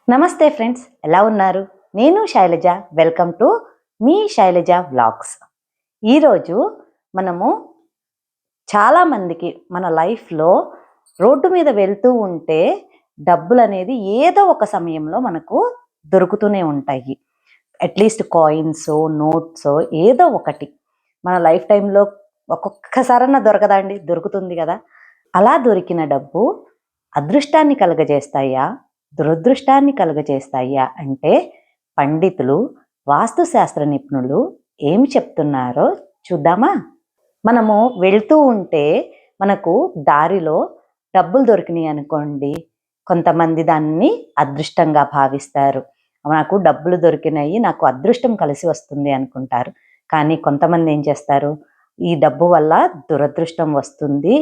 నమస్తే ఫ్రెండ్స్, ఎలా ఉన్నారు? నేను శైలజ. వెల్కమ్ టు మీ శైలజ వ్లాగ్స్. ఈరోజు మనము చాలామందికి మన లైఫ్లో రోడ్డు మీద వెళ్తూ ఉంటే డబ్బులు అనేది ఏదో ఒక సమయంలో మనకు దొరుకుతూనే ఉంటాయి. అట్లీస్ట్ కాయిన్స్, నోట్స్ ఏదో ఒకటి మన లైఫ్ టైంలో ఒక్కొక్కసారన్నా దొరకదా అండి? దొరుకుతుంది కదా. అలా దొరికిన డబ్బు అదృష్టాన్ని కలుగజేస్తాయా, దురదృష్టాన్ని కలుగజేస్తాయా అంటే పండితులు, వాస్తుశాస్త్ర నిపుణులు ఏమి చెప్తున్నారో చూద్దామా? మనము వెళ్తూ ఉంటే మనకు దారిలో డబ్బులు దొరికినాయి అనుకోండి, కొంతమంది దాన్ని అదృష్టంగా భావిస్తారు. నాకు డబ్బులు దొరికినాయి, నాకు అదృష్టం కలిసి వస్తుంది అనుకుంటారు. కానీ కొంతమంది ఏం చేస్తారు, ఈ డబ్బు వల్ల దురదృష్టం వస్తుంది,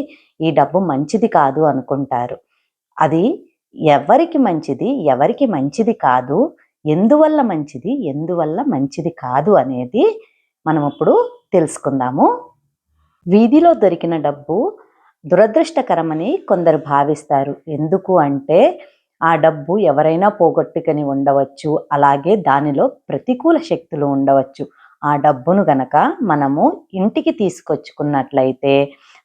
ఈ డబ్బు మంచిది కాదు అనుకుంటారు. అది ఎవరికి మంచిది, ఎవరికి మంచిది కాదు, ఎందువల్ల మంచిది, ఎందువల్ల మంచిది కాదు అనేది మనం ఇప్పుడు తెలుసుకుందాము. వీధిలో దొరికిన డబ్బు దురదృష్టకరమని కొందరు భావిస్తారు. ఎందుకు అంటే ఆ డబ్బు ఎవరైనా పోగొట్టుకొని ఉండవచ్చు, అలాగే దానిలో ప్రతికూల శక్తులు ఉండవచ్చు. ఆ డబ్బును గనక మనము ఇంటికి తీసుకొచ్చుకున్నట్లయితే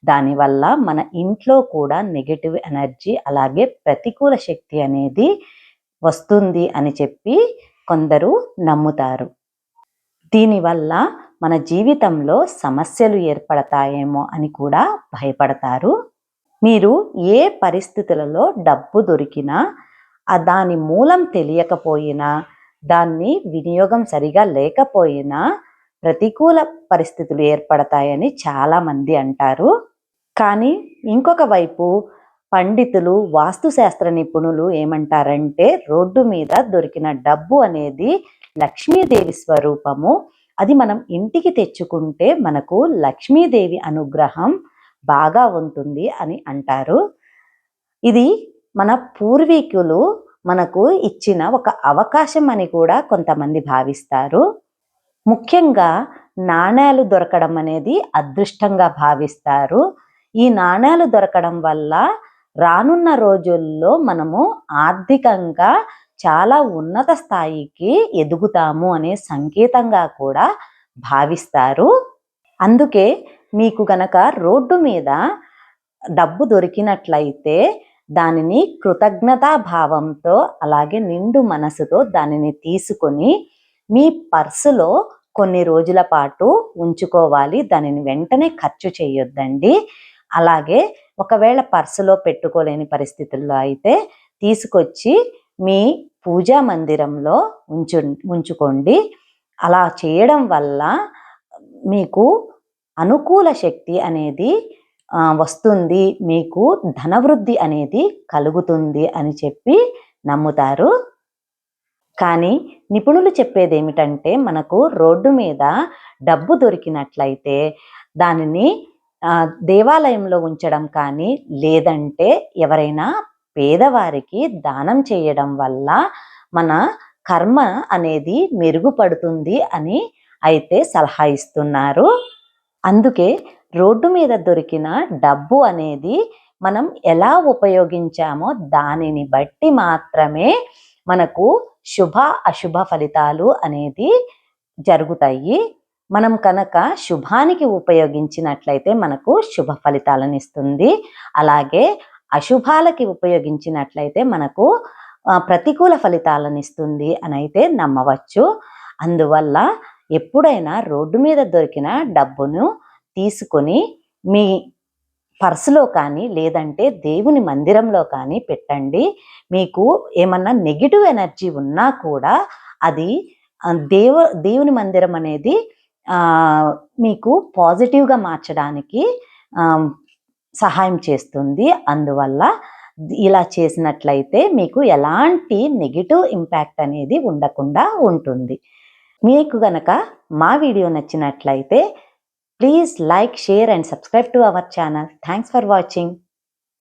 దానివల్ల మన ఇంట్లో కూడా నెగటివ్ ఎనర్జీ, అలాగే ప్రతికూల శక్తి అనేది వస్తుంది అని చెప్పి కొందరు నమ్ముతారు. దీనివల్ల మన జీవితంలో సమస్యలు ఏర్పడతాయేమో అని కూడా భయపడతారు. మీరు ఏ పరిస్థితులలో డబ్బు దొరికినా దాని మూలం తెలియకపోయినా, దాన్ని వినియోగం సరిగా లేకపోయినా ప్రతికూల పరిస్థితులు ఏర్పడతాయని చాలామంది అంటారు. కానీ ఇంకొక వైపు పండితులు, వాస్తుశాస్త్ర నిపుణులు ఏమంటారంటే రోడ్డు మీద దొరికిన డబ్బు అనేది లక్ష్మీదేవి స్వరూపము. అది మనం ఇంటికి తెచ్చుకుంటే మనకు లక్ష్మీదేవి అనుగ్రహం బాగా ఉంటుంది అని అంటారు. ఇది మన పూర్వీకులు మనకు ఇచ్చిన ఒక అవకాశం అని కూడా కొంతమంది భావిస్తారు. ముఖ్యంగా నాణేలు దొరకడం అనేది అదృష్టంగా భావిస్తారు. ఈ నాణేలు దొరకడం వల్ల రానున్న రోజుల్లో మనము ఆర్థికంగా చాలా ఉన్నత స్థాయికి ఎదుగుతాము అనే సంకేతంగా కూడా భావిస్తారు. అందుకే మీకు గనక రోడ్డు మీద డబ్బు దొరికినట్లయితే దానిని కృతజ్ఞతా భావంతో, అలాగే నిండు మనసుతో దానిని తీసుకొని మీ పర్సులో కొన్ని రోజుల పాటు ఉంచుకోవాలి. దానిని వెంటనే ఖర్చు చేయొద్దండి. అలాగే ఒకవేళ పర్సులో పెట్టుకోలేని పరిస్థితుల్లో అయితే తీసుకొచ్చి మీ పూజా మందిరంలో ఉంచుకోండి. అలా చేయడం వల్ల మీకు అనుకూల శక్తి అనేది వస్తుంది, మీకు ధనవృద్ధి అనేది కలుగుతుంది అని చెప్పి నమ్ముతారు. కానీ నిపుణులు చెప్పేది ఏమిటంటే మనకు రోడ్డు మీద డబ్బు దొరికినట్లయితే దానిని దేవాలయంలో ఉంచడం కానీ, లేదంటే ఎవరైనా పేదవారికి దానం చేయడం వల్ల మన కర్మ అనేది మెరుగుపడుతుంది అని అయితే సలహా ఇస్తున్నారు. అందుకే రోడ్డు మీద దొరికిన డబ్బు అనేది మనం ఎలా ఉపయోగించామో దానిని బట్టి మాత్రమే మనకు శుభ అశుభ ఫలితాలు అనేది జరుగుతాయి. మనం కనుక శుభానికి ఉపయోగించినట్లయితే మనకు శుభ ఫలితాలను ఇస్తుంది. అలాగే అశుభాలకి ఉపయోగించినట్లయితే మనకు ప్రతికూల ఫలితాలను ఇస్తుంది అని అయితే నమ్మవచ్చు. అందువల్ల ఎప్పుడైనా రోడ్డు మీద దొరికిన డబ్బును తీసుకొని మీ పర్సులో కానీ, లేదంటే దేవుని మందిరంలో కానీ పెట్టండి. మీకు ఏమన్నా నెగిటివ్ ఎనర్జీ ఉన్నా కూడా అది దేవుని మందిరం అనేది మీకు పాజిటివ్గా మార్చడానికి సహాయం చేస్తుంది. అందువల్ల ఇలా చేసినట్లయితే మీకు ఎలాంటి నెగిటివ్ ఇంపాక్ట్ అనేది ఉండకుండా ఉంటుంది. మీకు గనక మా వీడియో నచ్చినట్లయితే please like, share and subscribe to our channel. Thanks for watching.